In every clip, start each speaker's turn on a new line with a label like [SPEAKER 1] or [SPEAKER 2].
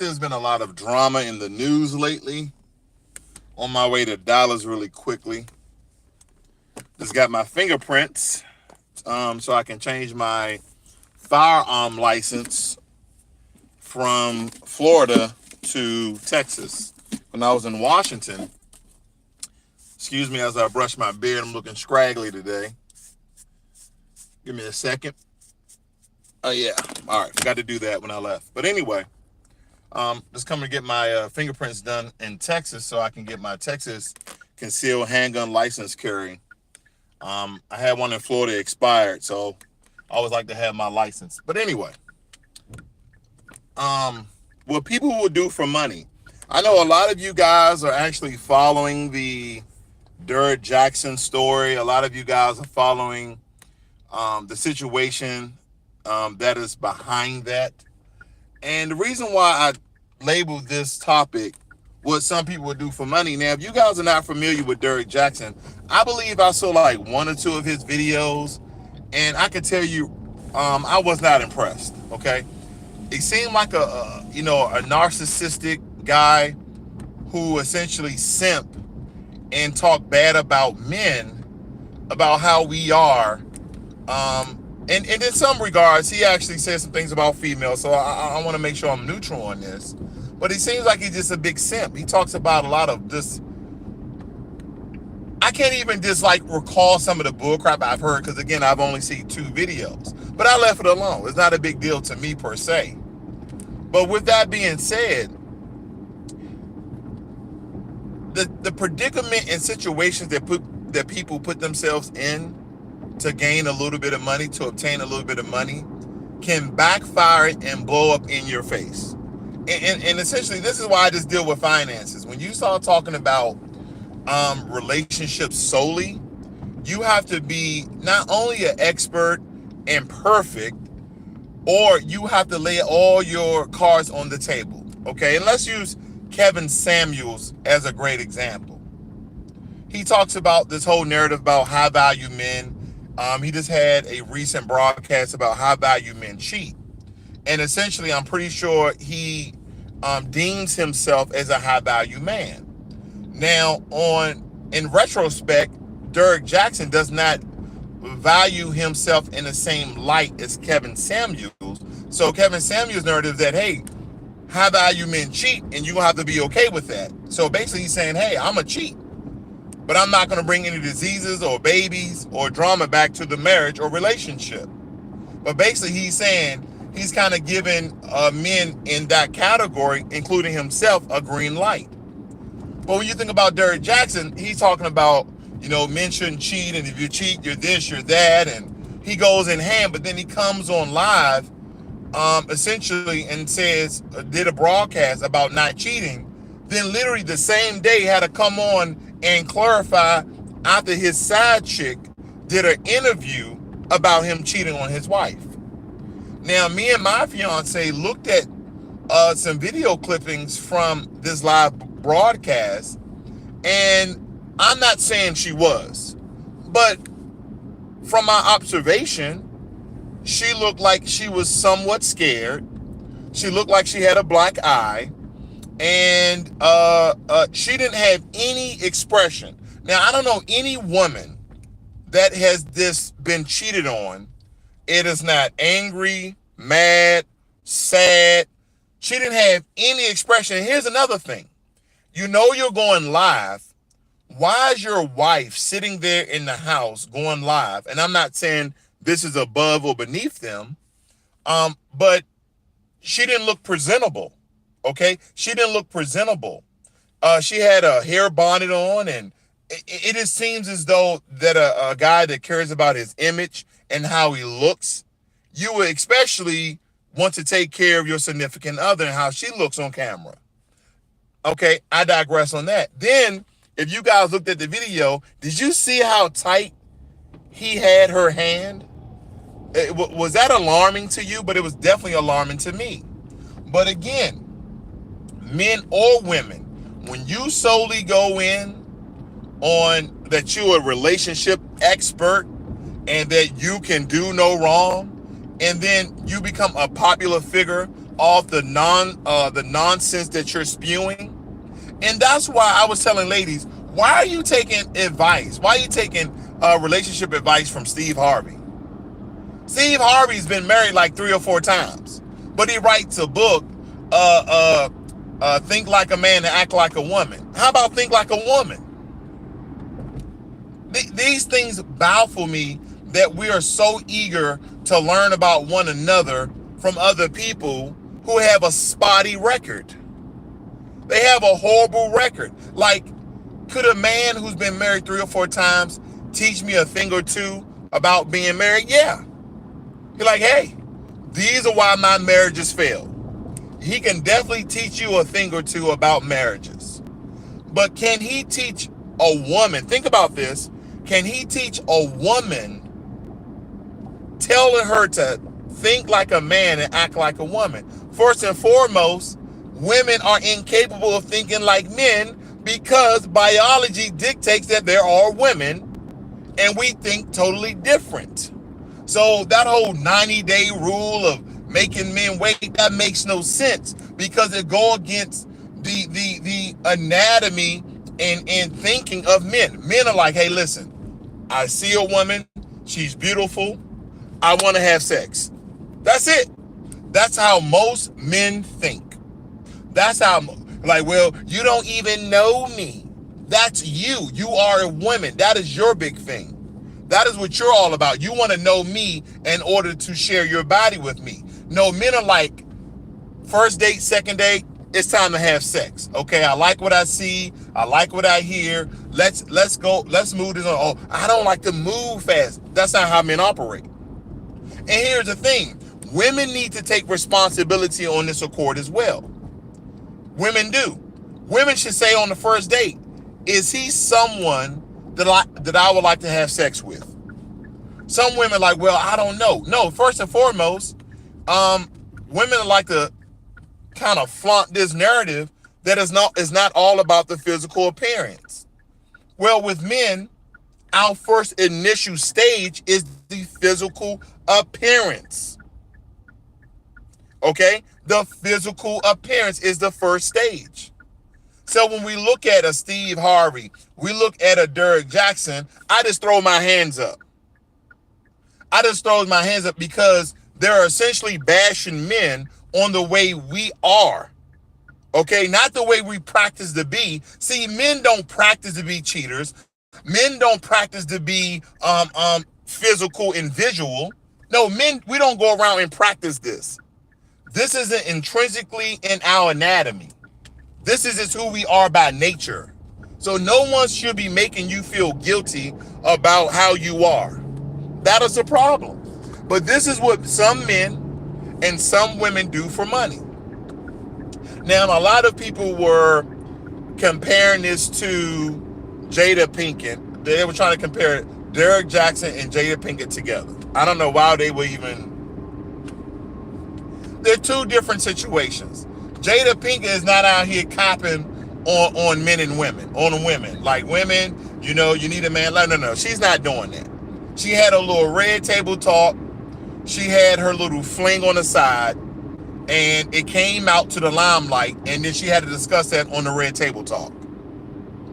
[SPEAKER 1] There's been a lot of drama in the news lately. On my way to Dallas really quickly. Just got my fingerprints so I can change my firearm license from Florida to Texas. When I was in Washington, excuse me as I brush my beard, I'm looking scraggly today. Give me a second. Oh, yeah. All right. Forgot to do that when I left. But anyway, just coming to get my fingerprints done in Texas so I can get my Texas concealed handgun license carry. I had one in Florida expired, so I always like to have my license. But anyway, what people will do for money. I know a lot of you guys are actually following the Derek Jackson story. A lot of you guys are following the situation that is behind that. And the reason why I labeled this topic what some people would do for money. Now, if you guys are not familiar with Derek Jackson, I believe I saw like one or two of his videos, and I can tell you, I was not impressed. Okay, he seemed like a narcissistic guy who essentially simp and talk bad about men, about how we are. And in some regards, he actually said some things about females, so I want to make sure I'm neutral on this. But he seems like he's just a big simp. He talks about a lot of this. I can't even just like recall some of the bullcrap I've heard because, again, I've only seen two videos. But I left it alone. It's not a big deal to me per se. But with that being said, the predicament and situations that people put themselves in to gain a little bit of money, to obtain a little bit of money, can backfire and blow up in your face. And essentially, this is why I just deal with finances. When you start talking about relationships solely, you have to be not only an expert and perfect, or you have to lay all your cards on the table. Okay, and let's use Kevin Samuels as a great example. He talks about this whole narrative about high value men. He just had a recent broadcast about high value men cheat. And essentially, I'm pretty sure he deems himself as a high value man. Now, in retrospect, Derek Jackson does not value himself in the same light as Kevin Samuels. So Kevin Samuels' narrative that, hey, high value men cheat and you're gonna have to be okay with that. So basically he's saying, hey, I'm a cheat, but I'm not gonna bring any diseases or babies or drama back to the marriage or relationship. But basically he's saying he's kind of giving men in that category, including himself, a green light. But when you think about Derek Jackson, he's talking about, men shouldn't cheat, and if you cheat, you're this, you're that, and he goes in hand, but then he comes on live essentially and did a broadcast about not cheating, then literally the same day had to come on and clarify after his side chick did an interview about him cheating on his wife. Now, me and my fiance looked at some video clippings from this live broadcast, and I'm not saying she was, but from my observation, she looked like she was somewhat scared. She looked like she had a black eye, and she didn't have any expression. Now, I don't know any woman that has been cheated on. It is not angry, mad, sad. She didn't have any expression. And here's another thing. You're going live. Why is your wife sitting there in the house going live? And I'm not saying this is above or beneath them, but she didn't look presentable, okay? She didn't look presentable. She had a hair bonnet on, and it just seems as though that a guy that cares about his image and how he looks, you would especially want to take care of your significant other and how she looks on camera. Okay, I digress on that. Then, if you guys looked at the video, did you see how tight he had her hand? Was that alarming to you? But it was definitely alarming to me. But again, men or women, when you solely go in on that you're a relationship expert and that you can do no wrong, and then you become a popular figure off the nonsense that you're spewing. And that's why I was telling ladies, why are you taking advice? Why are you taking relationship advice from Steve Harvey? Steve Harvey's been married like 3 or 4 times, but he writes a book, Think Like a Man and Act Like a Woman. How about Think Like a Woman? These things baffle me, that we are so eager to learn about one another from other people who have a spotty record. They have a horrible record. Like, could a man who's been married 3 or 4 times teach me a thing or two about being married? Yeah. You're like, hey, these are why my marriages fail. He can definitely teach you a thing or two about marriages. But can he teach a woman? Think about this. Can he teach a woman, telling her to think like a man and act like a woman? First and foremost, women are incapable of thinking like men because biology dictates that there are women and we think totally different. So that whole 90-day rule of making men wait, that makes no sense, because it goes against the anatomy and thinking of men. Men are like, hey, listen, I see a woman, she's beautiful, I want to have sex. That's it. That's how most men think. That's how, like, well, you don't even know me. That's you. You are a woman. That is your big thing. That is what you're all about. You want to know me in order to share your body with me. No, men are like, first date, second date, it's time to have sex. Okay, I like what I see. I like what I hear. Let's go. Let's move this on. Oh, I don't like to move fast. That's not how men operate. And here's the thing. Women need to take responsibility on this accord as well. Women do. Women should say on the first date, is he someone that I would like to have sex with? Some women are like, well, I don't know. No, first and foremost, women like to kind of flaunt this narrative that is not all about the physical appearance. Well, with men, our first initial stage is the physical appearance. Okay? The physical appearance is the first stage. So when we look at a Steve Harvey, we look at a Derek Jackson, I just throw my hands up. I just throw my hands up because they're essentially bashing men on the way we are. Okay? Not the way we practice to be. See, men don't practice to be cheaters. Men don't practice to be physical and visual. No, men, we don't go around and practice this. This isn't intrinsically in our anatomy. This is just who we are by nature. So no one should be making you feel guilty about how you are. That is a problem. But this is what some men and some women do for money. Now, a lot of people were comparing this to Jada Pinkett. They were trying to compare Derek Jackson and Jada Pinkett together. I don't know why they were even... They're two different situations. Jada Pinkett is not out here copping on men and women, on women. Like, women, you know, you need a man. No. She's not doing that. She had a little red table talk. She had her little fling on the side, and it came out to the limelight, and then she had to discuss that on the red table talk.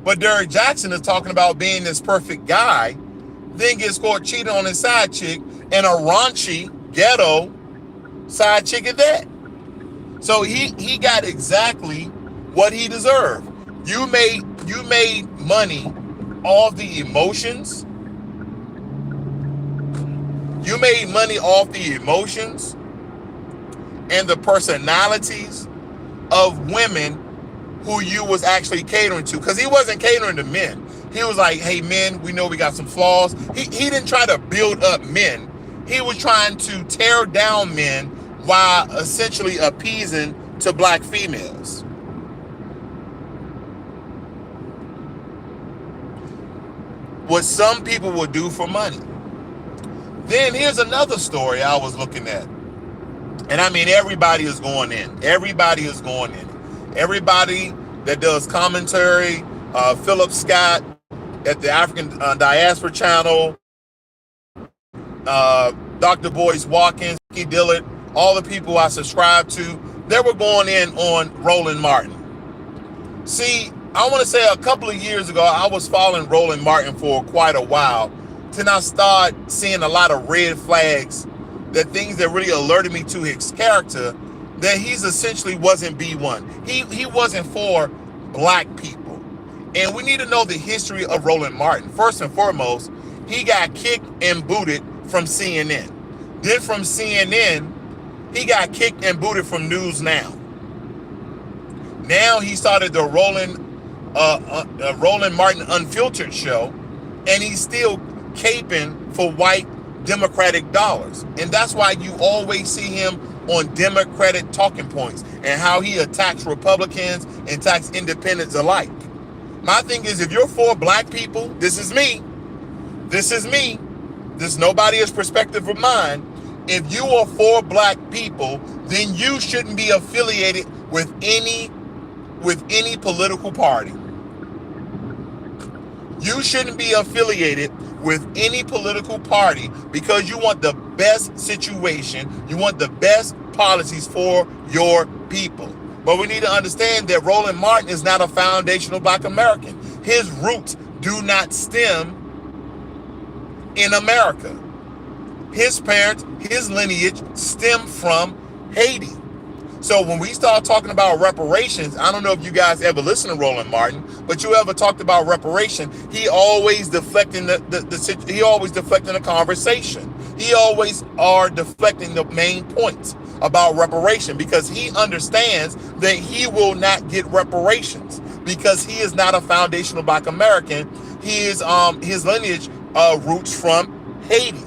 [SPEAKER 1] But Derek Jackson is talking about being this perfect guy, then gets caught cheating on his side chick, and a raunchy, ghetto side chick at that. So he got exactly what he deserved. You made money off the emotions. You made money off the emotions and the personalities of women who you was actually catering to. Because he wasn't catering to men. He was like, hey, men, we know we got some flaws. He didn't try to build up men. He was trying to tear down men while essentially appeasing to black females. What some people will do for money. Then here's another story I was looking at. And I mean, everybody is going in. Everybody is going in. Everybody that does commentary, Philip Scott at the African Diaspora Channel, Dr. Boyce Watkins, Keith Dillard, all the people I subscribe to, they were going in on Roland Martin. See, I want to say a couple of years ago, I was following Roland Martin for quite a while. Then I started seeing a lot of red flags, that things that really alerted me to his character, that he's essentially wasn't B1. He wasn't for black people. And we need to know the history of Roland Martin. First and foremost, he got kicked and booted from CNN. Then from CNN, he got kicked and booted from News Now. Now he started the Roland Martin Unfiltered show, and he's still caping for white Democratic dollars. And that's why you always see him on Democratic talking points and how he attacks Republicans and attacks independents alike. My thing is, if you're for black people, this is me. This is me. This is nobody else's perspective of mine. If you are for black people, then you shouldn't be affiliated with any political party. You shouldn't be affiliated with any political party because you want the best situation, you want the best policies for your people. But we need to understand that Roland Martin is not a foundational black American. His roots do not stem in America. His parents, his lineage stem from Haiti. So when we start talking about reparations, I don't know if you guys ever listen to Roland Martin, but you ever talked about reparation, he always deflecting he always deflecting the conversation. He always are deflecting the main points about reparation because he understands that he will not get reparations because he is not a foundational black American. He is his lineage roots from Haiti.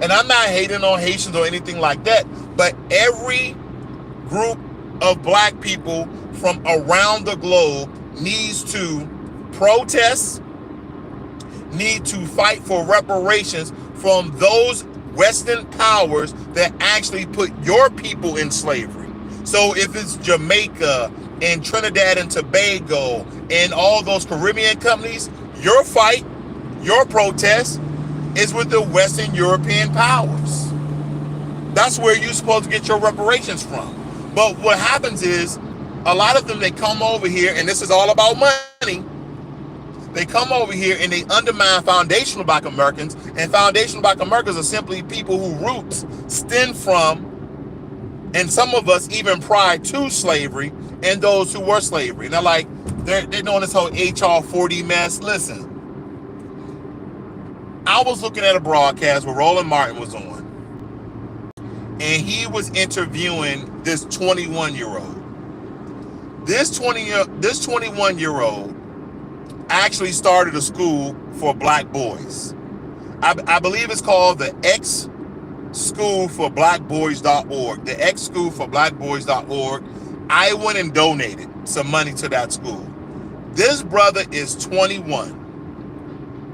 [SPEAKER 1] And I'm not hating on Haitians or anything like that, but every group of black people from around the globe needs to protest, need to fight for reparations from those Western powers that actually put your people in slavery. So if it's Jamaica and Trinidad and Tobago and all those Caribbean companies, your fight, your protest is with the Western European powers. That's where you're supposed to get your reparations from. But what happens is, a lot of them, they come over here, and this is all about money. They come over here and they undermine foundational black Americans, and foundational black Americans are simply people whose roots stem from, and some of us even prior to slavery, and those who were slavery. And they're doing this whole HR 40 mess. Listen, I was looking at a broadcast where Roland Martin was on, and he was interviewing this 21-year-old. This 21-year-old actually started a school for black boys. I believe it's called the X School for Blackboys.org. The X School for Blackboys.org. I went and donated some money to that school. This brother is 21.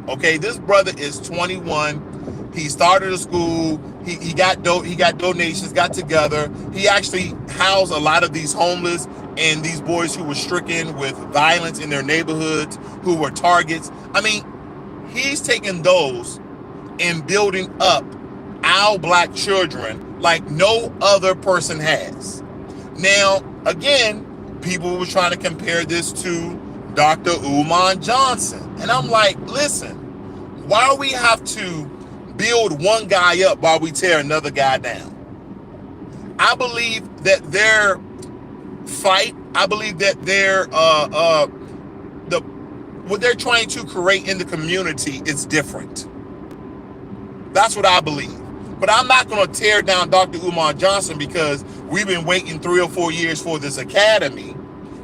[SPEAKER 1] Okay, this brother is 21. He started a school. He got donations, got together. He actually housed a lot of these homeless and these boys who were stricken with violence in their neighborhoods, who were targets. I mean, he's taking those and building up our black children like no other person has. Now, again, people were trying to compare this to Dr. Umar Johnson. And I'm like, listen, why do we have to build one guy up while we tear another guy down? I believe that their fight, I believe that their what they're trying to create in the community is different. That's what I believe. But I'm not going to tear down Dr. Umar Johnson because we've been waiting 3 or 4 years for this academy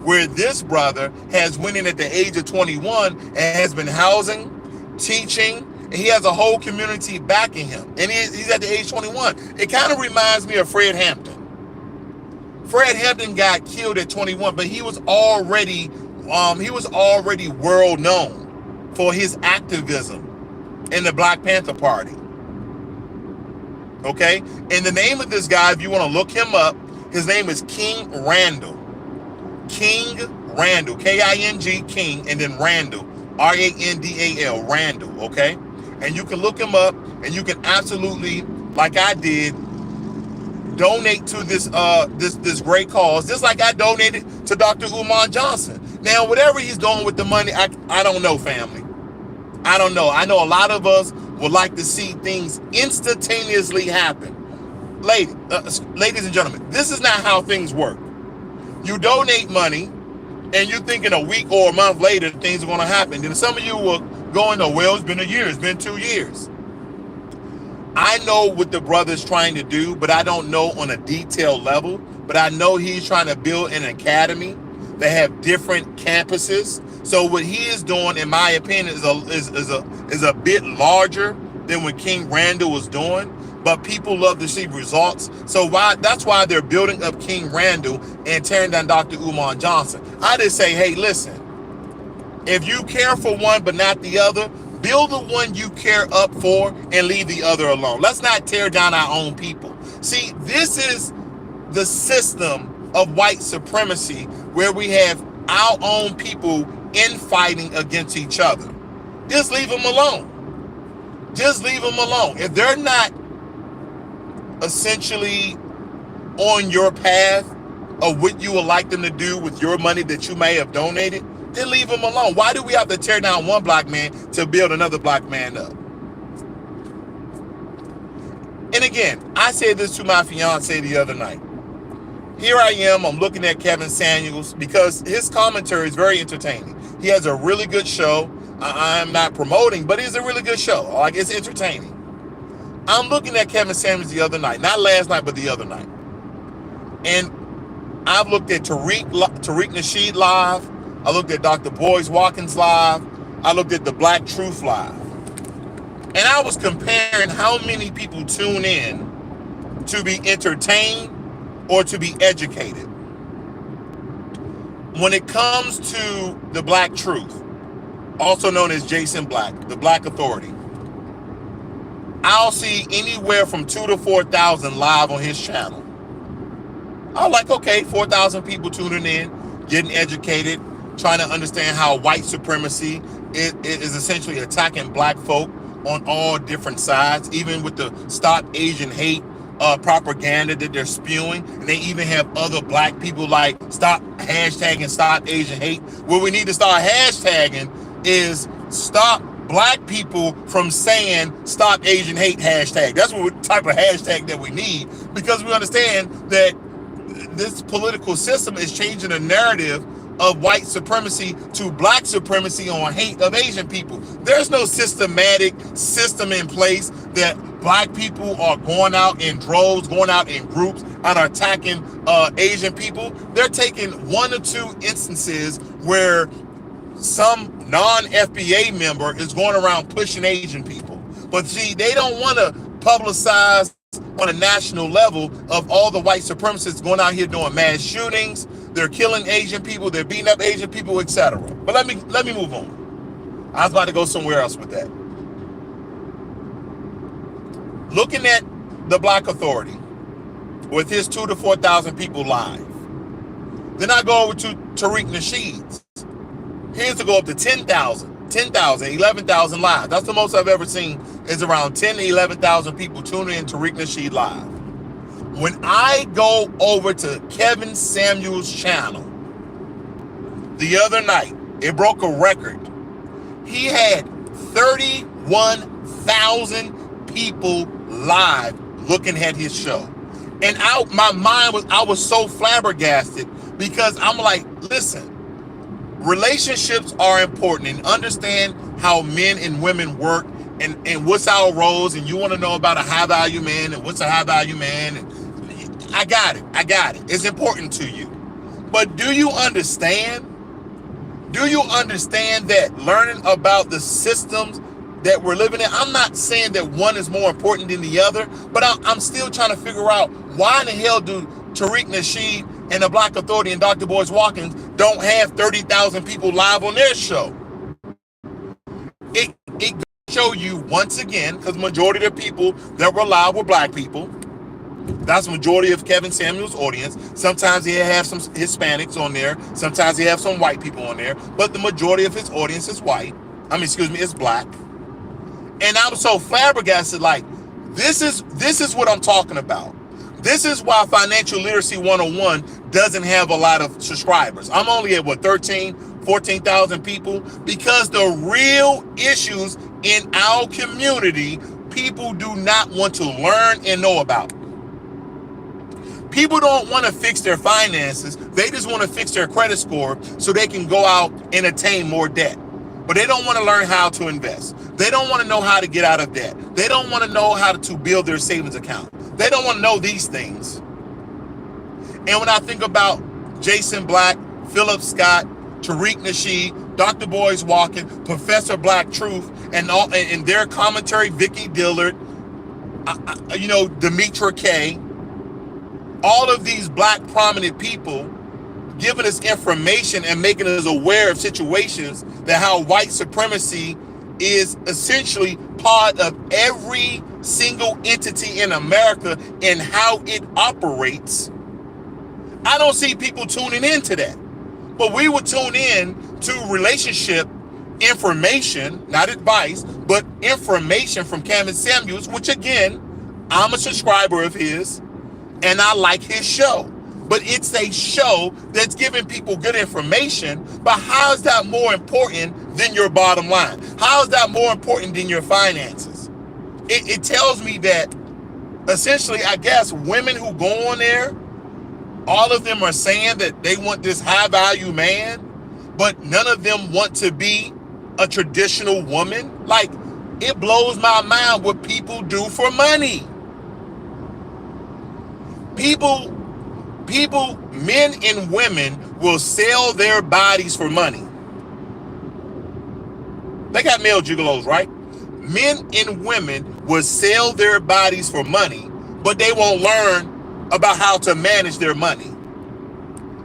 [SPEAKER 1] where this brother has went in at the age of 21 and has been housing, teaching, and he has a whole community backing him. And he's at the age 21. It kind of reminds me of Fred Hampton. Fred Hampton got killed at 21, but he was already world known for his activism in the Black Panther Party. Okay? And the name of this guy, if you want to look him up, his name is King Randall. King Randall, K-I-N-G, King, and then Randall, R-A-N-D-A-L, Randall, okay? And you can look him up, and you can absolutely, like I did, donate to this great cause, just like I donated to Dr. Umar Johnson. Now, whatever he's doing with the money, I don't know, family. I don't know. I know a lot of us would like to see things instantaneously happen. Ladies and gentlemen, this is not how things work. You donate money, and you're thinking a week or a month later things are going to happen. Then some of you will go into, well, it's been a year, it's been 2 years. I know what the brother's trying to do, but I don't know on a detailed level. But I know he's trying to build an academy that have different campuses. So what he is doing, in my opinion, is a bit larger than what King Randall was doing. But people love to see results. So that's why they're building up King Randall and tearing down Dr. Umar Johnson. I just say, hey, listen, if you care for one but not the other, build the one you care up for and leave the other alone. Let's not tear down our own people. See, this is the system of white supremacy where we have our own people infighting against each other. Just leave them alone. Just leave them alone. If they're not essentially on your path of what you would like them to do with your money that you may have donated, then leave them alone. Why do we have to tear down one black man to build another black man up? And again, I said this to my fiance the other night. Here I am, I'm looking at Kevin Samuels because his commentary is very entertaining. He has a really good show. I'm not promoting, but it's a really good show. Like, it's entertaining. I'm looking at Kevin Samuels the other night, not last night, but the other night. And I've looked at Tariq Nasheed live. I looked at Dr. Boyce Watkins live. I looked at the Black Truth live. And I was comparing how many people tune in to be entertained or to be educated. When it comes to the Black Truth, also known as Jason Black, the Black Authority, I'll see anywhere from 2,000 to 4,000 live on his channel. I'm like, okay, 4,000 people tuning in, getting educated, trying to understand how white supremacy is essentially attacking black folk on all different sides, even with the Stop Asian Hate propaganda that they're spewing. And they even have other black people like Stop Asian Hate. What we need to start hashtagging is stop black people from saying Stop Asian Hate hashtag. That's what type of hashtag that we need, because we understand that this political system is changing the narrative of white supremacy to black supremacy on hate of Asian people. There's no systematic system in place that black people are going out in droves, going out in groups and are attacking Asian people. They're taking one or two instances where some non-FBA member is going around pushing Asian people. But see, they don't want to publicize on a national level of all the white supremacists going out here doing mass shootings. They're killing Asian people, they're beating up Asian people, etc. But let me move on. I was about to go somewhere else with that. Looking at the Black Authority with his 2,000 to 4,000 people live. Then I go over to Tariq Nasheed's. Here's to go up to 10,000, 11,000 live. That's the most I've ever seen, is around 10 to 11,000 people tuning in to Tariq Nasheed live. When I go over to Kevin Samuels' channel the other night, it broke a record. He had 31,000 people live looking at his show. And I was so flabbergasted, because I'm like, listen, relationships are important, and understand how men and women work and what's our roles, and you want to know about a high value man and what's a high value man. And I got it. It's important to you. But do you understand? Do you understand that learning about the systems that we're living in, I'm not saying that one is more important than the other, but I'm still trying to figure out why in the hell do Tariq Nasheed and the Black Authority and Dr. Boyce Watkins don't have 30,000 people live on their show. It show you once again, because majority of the people that were live were black people. That's the majority of Kevin Samuels' audience. Sometimes he have some Hispanics on there. Sometimes he have some white people on there. But the majority of his audience is white. Is black. And I'm so flabbergasted, like, this is what I'm talking about. This is why Financial Literacy 101 doesn't have a lot of subscribers. I'm only at, 14,000 people, because the real issues in our community, people do not want to learn and know about. People don't want to fix their finances. They just want to fix their credit score so they can go out and attain more debt. But they don't want to learn how to invest. They don't want to know how to get out of debt. They don't want to know how to build their savings account. They don't want to know these things. And when I think about Jason Black, Philip Scott, Tariq Nasheed, Dr. Boyce Walken, Professor Black Truth, and their commentary, Vicky Dillard, Demetra K, all of these black prominent people giving us information and making us aware of situations that how white supremacy is essentially part of every single entity in America and how it operates. I don't see people tuning into that. But we would tune in to relationship information, not advice, but information from Cameron Samuels, which again, I'm a subscriber of his and I like his show. But it's a show that's giving people good information. But how is that more important than your bottom line? How is that more important than your finances? It tells me that essentially, I guess, women who go on there, all of them are saying that they want this high value man, but none of them want to be a traditional woman. Like, it blows my mind what people do for money. People, men and women will sell their bodies for money. They got male gigolos, right? Men and women will sell their bodies for money, but they won't learn about how to manage their money.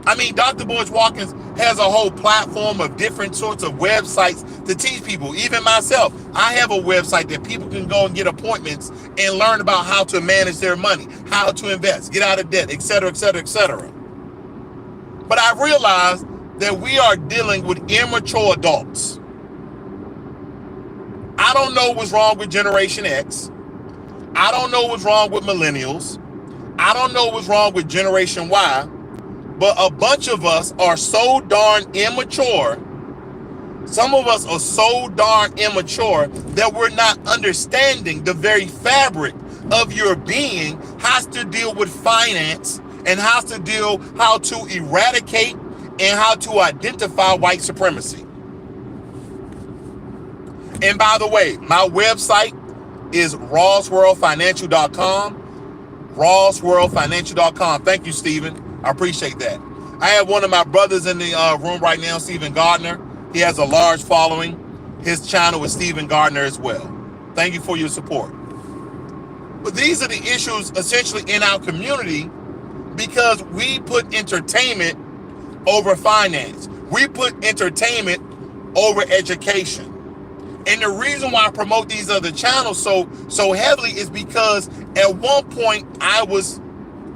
[SPEAKER 1] I mean, Dr. Boyce Watkins has a whole platform of different sorts of websites to teach people. Even myself, I have a website that people can go and get appointments and learn about how to manage their money, how to invest, get out of debt, etc., etc., etc. But I realized that we are dealing with immature adults. I don't know what's wrong with Generation X. I don't know what's wrong with millennials. I don't know what's wrong with Generation Y. But a bunch of us are so darn immature. Some of us are so darn immature that we're not understanding the very fabric of your being has to deal with finance and how to eradicate and how to identify white supremacy. And by the way, my website is rossworldfinancial.com. rossworldfinancial.com. Thank you, Stephen. I appreciate that. I have one of my brothers in the room right now, Stephen Gardner. He has a large following. His channel is Stephen Gardner as well. Thank you for your support. But these are the issues essentially in our community because we put entertainment over finance. We put entertainment over education. And the reason why I promote these other channels so heavily is because at one point I was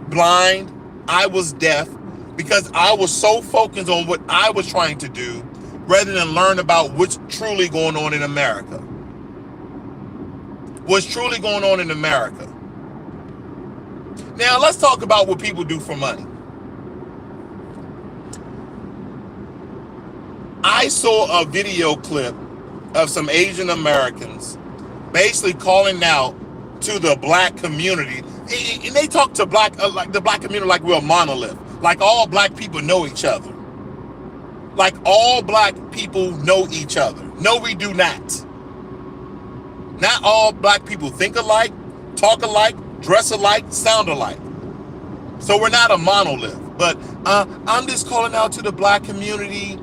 [SPEAKER 1] blind, I was deaf, because I was so focused on what I was trying to do rather than learn about what's truly going on in America. What's truly going on in America. Now let's talk about what people do for money. I saw a video clip of some Asian Americans basically calling out to the black community, and they talk to like the black community like we're a monolith, like all black people know each other, like all black people know each other. No, we do not. Not all black people think alike, talk alike, dress alike, sound alike. So we're not a monolith. But I'm just calling out to the black community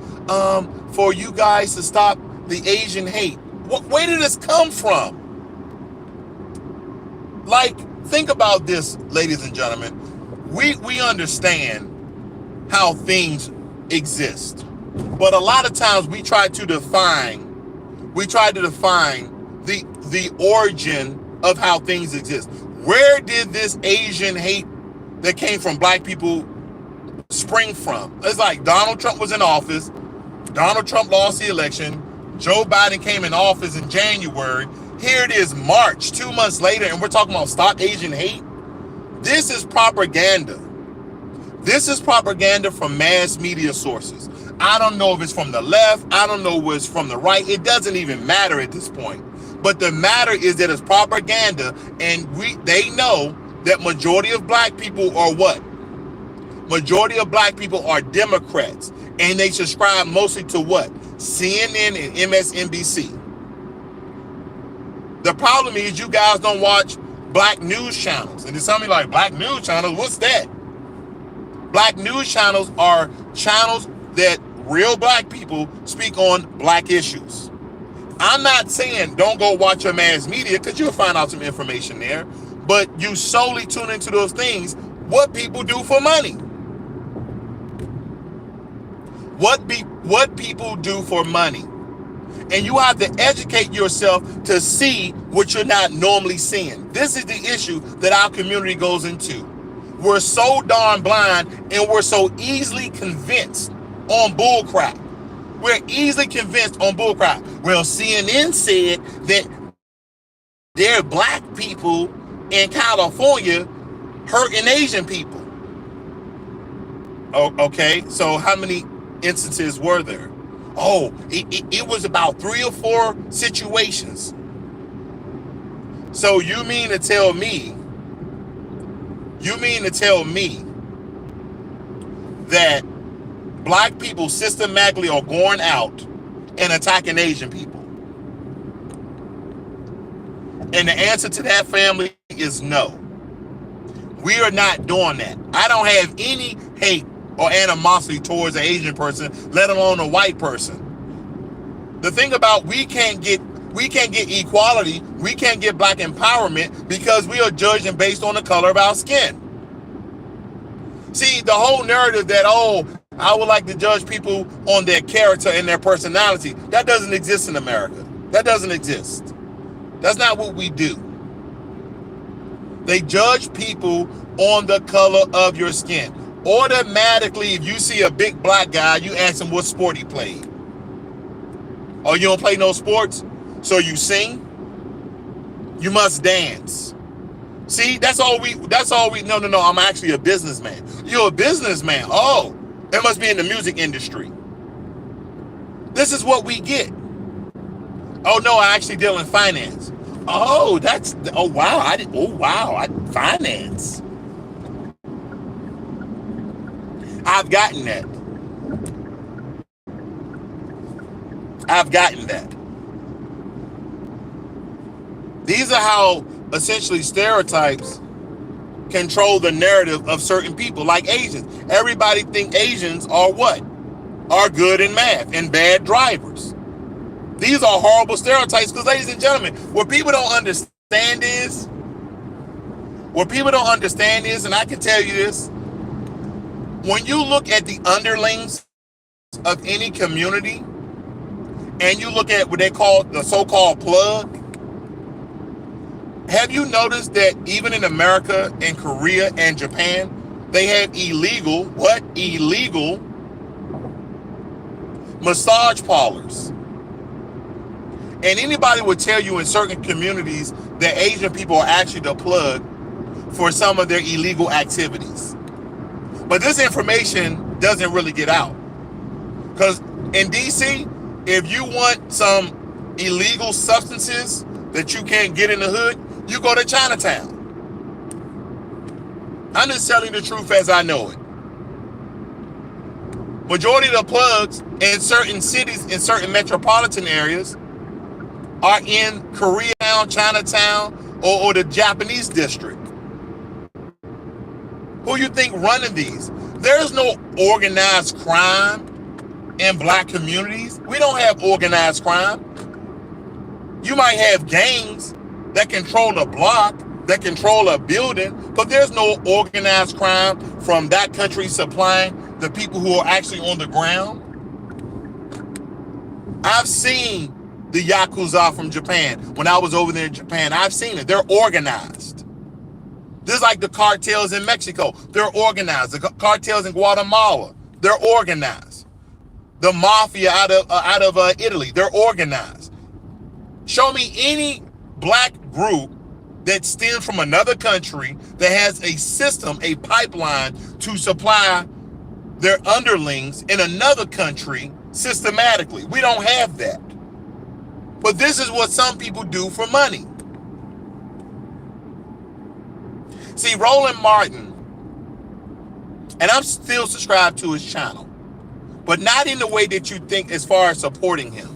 [SPEAKER 1] for you guys to stop the Asian hate. Where did this come from? Like, think about this, ladies and gentlemen. We understand how things exist, but a lot of times we try to define the origin of how things exist. Where did this Asian hate that came from black people spring from? It's like Donald Trump was in office. Donald Trump lost the election. Joe Biden came in office in January. Here it is, March, 2 months later, and we're talking about stop Asian hate. This is propaganda. This is propaganda from mass media sources. I don't know if it's from the left. I don't know if it's from the right. It doesn't even matter at this point. But the matter is that it's propaganda, and they know that majority of black people are what? Majority of black people are Democrats, and they subscribe mostly to what? CNN and MSNBC. The problem is you guys don't watch black news channels. And there's something like black news channels. What's that? Black news channels are channels that real black people speak on black issues. I'm not saying don't go watch your mass media, because you'll find out some information there, but you solely tune into those things. What people do for money. What people do for money. And you have to educate yourself to see what you're not normally seeing. This is the issue that our community goes into. We're so darn blind, and we're so easily convinced on bullcrap. We're easily convinced on bullcrap. Well, CNN said that there are black people in California hurting Asian people. Oh, okay, so how many instances were there? Oh, it was about 3 or 4 situations. So you mean to tell me that black people systematically are going out and attacking Asian people? And the answer to that, family, is no. We are not doing that. I don't have any hate or animosity towards an Asian person, let alone a white person. The thing about we can't get equality, we can't get black empowerment, because we are judging based on the color of our skin. See, the whole narrative that, oh, I would like to judge people on their character and their personality, that doesn't exist in America. That doesn't exist. That's not what we do. They judge people on the color of your skin. Automatically, if you see a big black guy, you ask him what sport he played. Oh, you don't play no sports? So you sing? You must dance. See, that's all we, no, I'm actually a businessman. You're a businessman. Oh, it must be in the music industry. This is what we get. Oh, no, I actually deal in finance. Oh, finance. I've gotten that. These are how essentially stereotypes control the narrative of certain people, like Asians. Everybody think Asians are what? Are good in math and bad drivers. These are horrible stereotypes, because, ladies and gentlemen, what people don't understand is, and I can tell you this, when you look at the underlings of any community, and you look at what they call the so-called plug, have you noticed that even in America and Korea and Japan, they have illegal massage parlors? And anybody would tell you in certain communities that Asian people are actually the plug for some of their illegal activities. But this information doesn't really get out. Because in DC, if you want some illegal substances that you can't get in the hood, you go to Chinatown. I'm just telling the truth as I know it. Majority of the plugs in certain cities, in certain metropolitan areas, are in Koreatown, Chinatown, or the Japanese district. Who you think running these? There's no organized crime in black communities. We don't have organized crime. You might have gangs that control a block, that control a building, but there's no organized crime from that country supplying the people who are actually on the ground. I've seen the Yakuza from Japan. When I was over there in Japan, I've seen it. They're organized. Just like the cartels in Mexico, they're organized. The cartels in Guatemala, they're organized. The mafia out of Italy, they're organized. Show me any black group that stems from another country that has a system, a pipeline to supply their underlings in another country systematically. We don't have that. But this is what some people do for money. See, Roland Martin, and I'm still subscribed to his channel, but not in the way that you think as far as supporting him.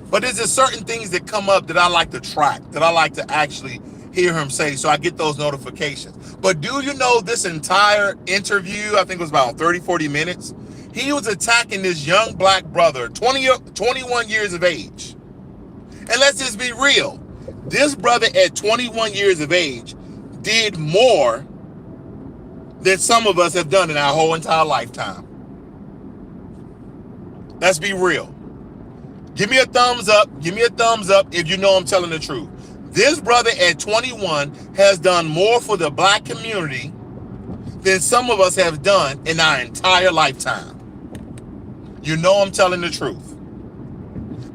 [SPEAKER 1] But there's just certain things that come up that I like to track, that I like to actually hear him say, so I get those notifications. But do you know this entire interview, I think it was about 30, 40 minutes, he was attacking this young black brother, 21 years of age. And let's just be real. This brother at 21 years of age did more than some of us have done in our whole entire lifetime. Let's be real. Give me a thumbs up. Give me a thumbs up if you know I'm telling the truth. This brother at 21 has done more for the black community than some of us have done in our entire lifetime. You know I'm telling the truth.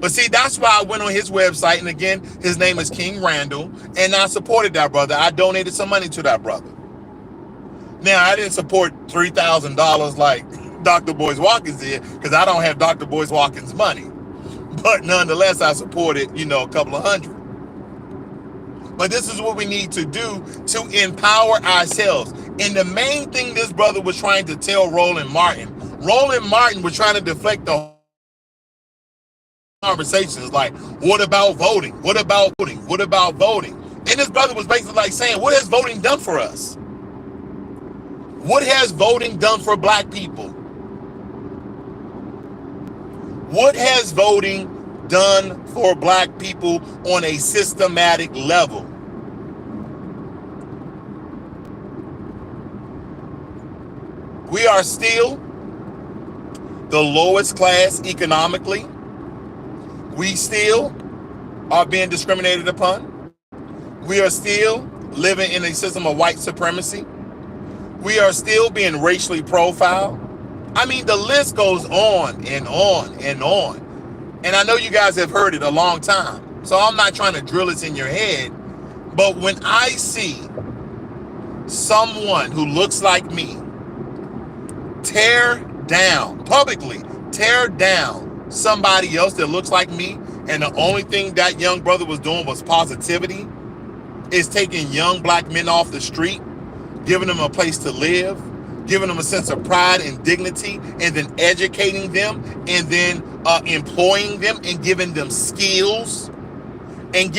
[SPEAKER 1] But see, that's why I went on his website, and again, his name is King Randall, and I supported that brother. I donated some money to that brother. Now, I didn't support $3,000 like Dr. Boyce Watkins did, because I don't have Dr. Boyce Watkins' money. But nonetheless, I supported, a couple of hundred. But this is what we need to do to empower ourselves. And the main thing this brother was trying to tell Roland Martin was trying to deflect the conversations like, what about voting? What about voting? What about voting? And this brother was basically like saying, what has voting done for us? What has voting done for black people? What has voting done for black people on a systematic level? We are still the lowest class economically. We still are being discriminated upon. We are still living in a system of white supremacy. We are still being racially profiled. I mean, the list goes on and on and on. And I know you guys have heard it a long time, so I'm not trying to drill this in your head. But when I see someone who looks like me publicly tear down somebody else that looks like me, and the only thing that young brother was doing was positivity, is taking young black men off the street, giving them a place to live, giving them a sense of pride and dignity, and then educating them, and then employing them and giving them skills, in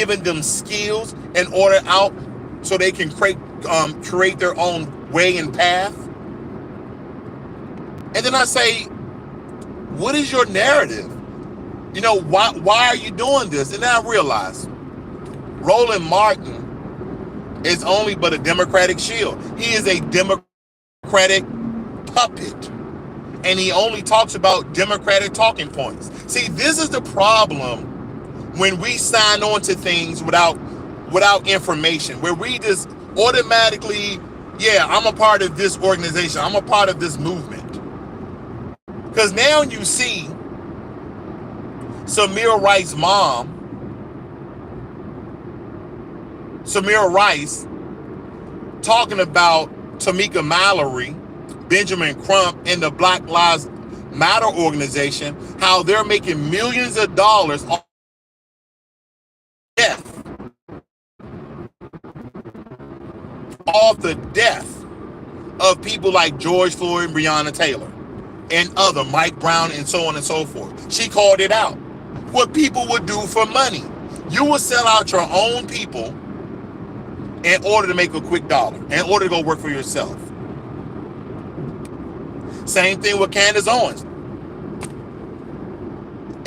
[SPEAKER 1] order out so they can create their own way and path. And then I say, what is your narrative? Why are you doing this? And then I realize Roland Martin is only but a Democratic shield. He is a Democratic puppet. And he only talks about Democratic talking points. See, this is the problem when we sign on to things without information, where we just automatically, I'm a part of this organization. I'm a part of this movement. Because now you see Samir Rice's mom, Samir Rice, talking about Tamika Mallory, Benjamin Crump, and the Black Lives Matter organization, how they're making millions of dollars off the death of people like George Floyd and Breonna Taylor and other, Mike Brown, and so on and so forth. She called it out. What people would do for money. You will sell out your own people in order to make a quick dollar, in order to go work for yourself. Same thing with Candace Owens.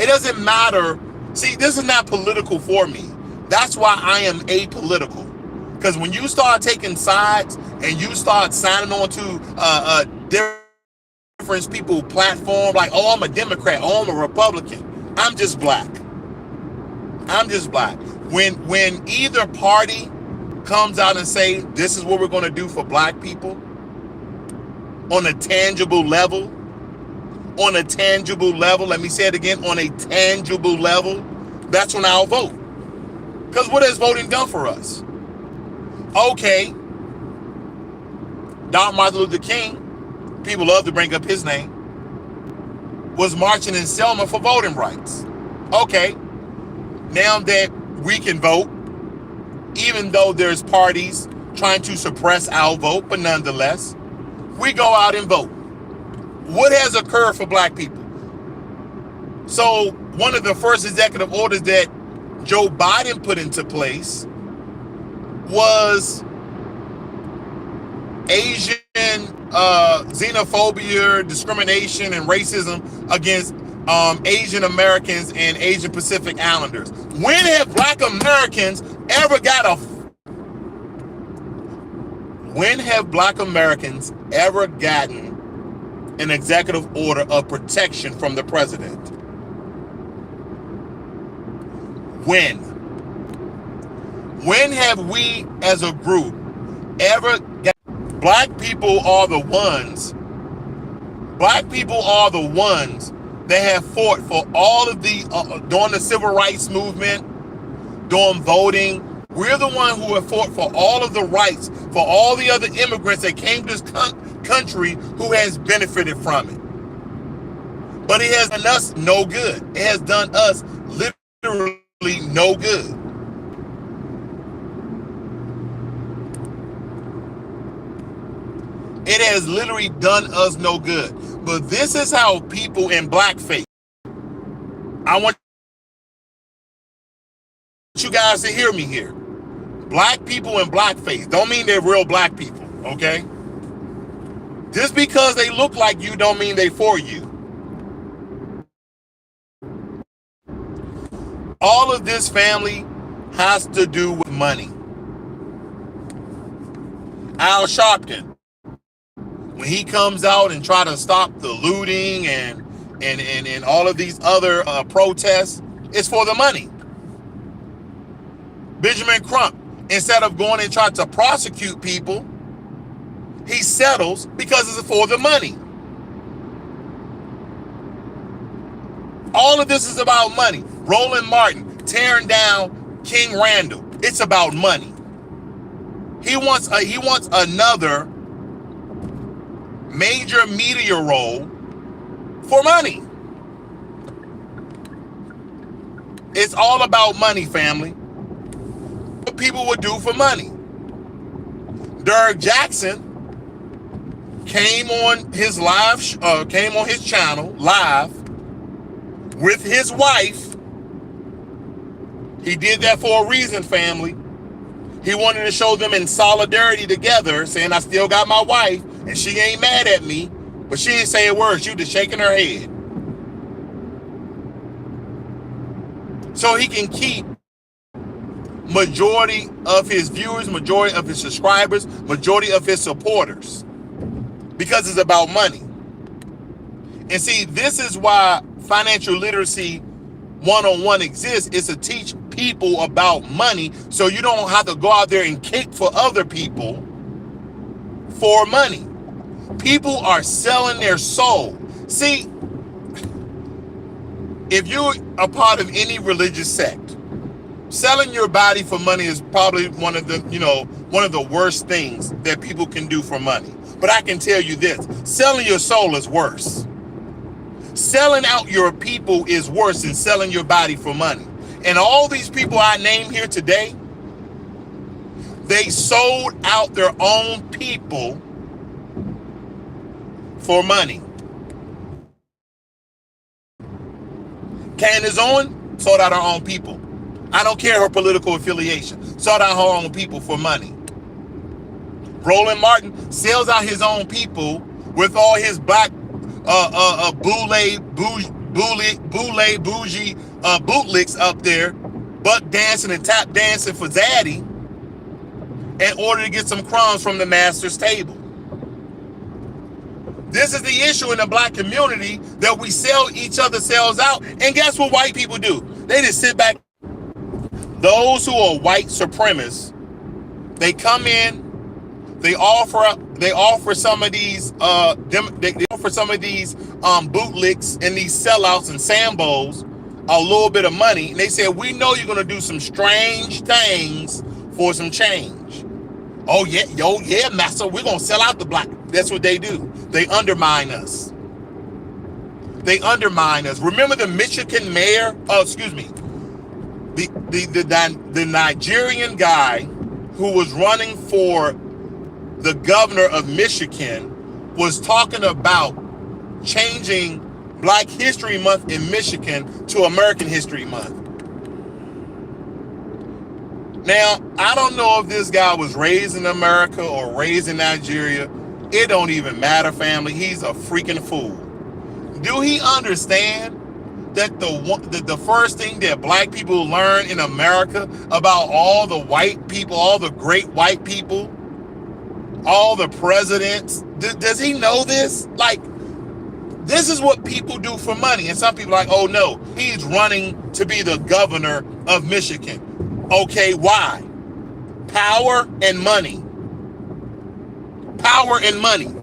[SPEAKER 1] It doesn't matter. See, this is not political for me. That's why I am apolitical. Because when you start taking sides and you start signing on to different people platform, like, oh, I'm a Democrat, oh, I'm a Republican. I'm just black. When either party comes out and say, this is what we're going to do for black people on a tangible level, let me say it again, on a tangible level, that's when I'll vote. Because what has voting done for us? Okay, Dr. Martin Luther King, people love to bring up his name, was marching in Selma for voting rights. Okay, now that we can vote, even though there's parties trying to suppress our vote, but nonetheless, we go out and vote. What has occurred for black people? So one of the first executive orders that Joe Biden put into place was Asian xenophobia, discrimination, and racism against Asian Americans and Asian Pacific Islanders. When have black Americans ever gotten an executive order of protection from the president? When? When have we as a group ever got... Black people are the ones that have fought for all of the during the civil rights movement, during voting. We're the ones who have fought for all of the rights for all the other immigrants that came to this country who has benefited from it. But it has done us no good. It has done us literally no good. It has literally done us no good. But this is how people in blackface... I want you guys to hear me here. Black people in blackface don't mean they're real black people, okay? Just because they look like you don't mean they for you. All of this, family, has to do with money. Al Sharpton, when he comes out and try to stop the looting and all of these other protests, it's for the money. Benjamin Crump, instead of going and trying to prosecute people, he settles because it's for the money. All of this is about money. Roland Martin tearing down King Randall. It's about money. He wants another major media role for money. It's all about money, family. What people would do for money. Derek Jackson came on his channel live with his wife. He did that for a reason, family. He wanted to show them in solidarity together, saying, I still got my wife, and she ain't mad at me, but she ain't saying words. She just shaking her head. So he can keep majority of his viewers, majority of his subscribers, majority of his supporters, because it's about money. And see, this is why financial literacy 101 exists, is to teach people about money so you don't have to go out there and kick for other people for money. People are selling their soul. See, if you're a part of any religious sect, selling your body for money is probably one of the worst things that people can do for money. But I can tell you this, selling your soul is worse. Selling out your people is worse than selling your body for money. And all these people I name here today, they sold out their own people for money. Candace Owens sold out her own people. I don't care her political affiliation. Sold out her own people for money. Roland Martin sells out his own people with all his black bougie bootlicks up there, buck dancing and tap dancing for Zaddy in order to get some crumbs from the master's table. This is the issue in the black community, that we sell each other selves out. And guess what white people do? They just sit back. Those who are white supremacists, they come in, they offer some of these bootlicks and these sellouts and Sambos a little bit of money, and they say, we know you're going to do some strange things for some change. Oh yeah, yo, yeah, master, we're gonna sell out the black. That's what they do. They undermine us. They undermine us. Remember the Michigan mayor? Oh, excuse me. The Nigerian guy who was running for the governor of Michigan was talking about changing Black History Month in Michigan to American History Month. Now, I don't know if this guy was raised in America or raised in Nigeria. It don't even matter, family. He's a freaking fool. Do he understand that the first thing that black people learn in America about all the white people, all the great white people, all the presidents, does he know this? Like, this is what people do for money. And some people are like, oh no, he's running to be the governor of Michigan. Okay, why? Power and money. Power and money.